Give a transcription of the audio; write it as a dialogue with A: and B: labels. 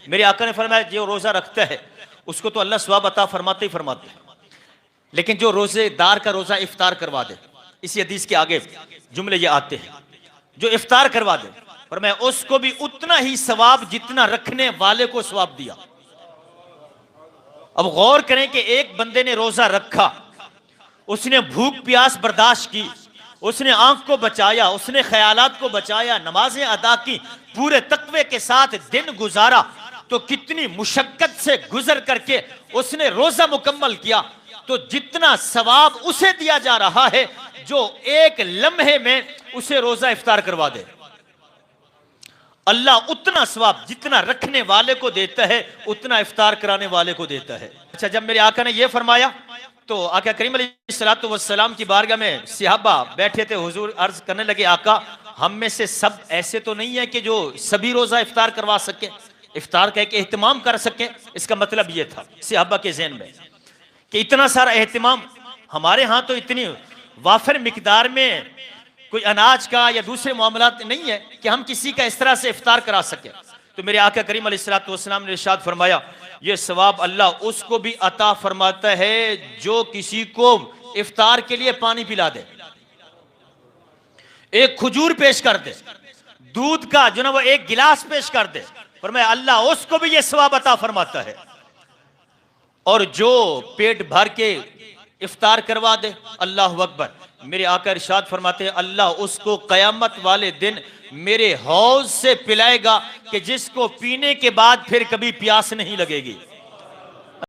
A: मेरे आका ने फरमाया जो रोजा रखता है उसको तो अल्लाह सवाब अता फरमाते ही फरमाते हैं, लेकिन जो रोजेदार का रोजा इफ्तार करवा दे, इसी हदीस के आगे जुमले ये आते हैं, जो इफ्तार करवा दे और मैं उसको भी उतना ही सवाब जितना रखने वाले को सवाब दिया। अब गौर करें कि एक बंदे ने रोजा रखा, उसने भूख प्यास बर्दाश्त की, उसने आंख को बचाया, उसने ख्यालात को बचाया, नमाजें अदा की, पूरे तकवे के साथ दिन गुजारा, तो कितनी मुशक्कत से गुजर करके उसने रोजा मुकम्मल किया, तो जितना सवाब उसे दिया जा रहा है जो एक लम्हे में उसे रोजा इफ्तार करवा दे, अल्लाह उतना सवाब जितना रखने वाले को देता है उतना इफ्तार कराने वाले को देता है। अच्छा, जब मेरे आका ने यह फरमाया तो आका करीम अलैहिस्सलातु वस्सलाम की बारगाह में सहाबा बैठे थे, हुजूर अर्ज करने लगे, आका हम में से सब ऐसे तो नहीं है कि जो सभी रोजा इफ्तार करवा सके, इफ्तार कह के एहतमाम कर सके। इसका मतलब यह था सहाबा के ज़हन में कि इतना सारा एहतमाम, हमारे यहाँ तो इतनी वाफिर मिकदार में कोई अनाज का या दूसरे मामलात नहीं है कि हम किसी का इस तरह से इफ्तार करा सके। तो मेरे आका करीम अलैहिस्सलातु वस्सलाम ने इरशाद फरमाया, ये सवाब अल्लाह उसको भी अता फरमाता है जो किसी को इफ्तार के लिए पानी पिला दे, एक खजूर पेश कर दे, दूध का जो ना वो एक गिलास पेश कर दे, फरमाया अल्लाह उसको भी ये सवाब अता फरमाता है। और जो पेट भर के इफ्तार करवा दे, अल्लाह अकबर, मेरे आका इरशाद फरमाते हैं अल्लाह उसको कयामत वाले दिन मेरे हौज से पिलाएगा कि जिसको पीने के बाद फिर कभी प्यास नहीं लगेगी।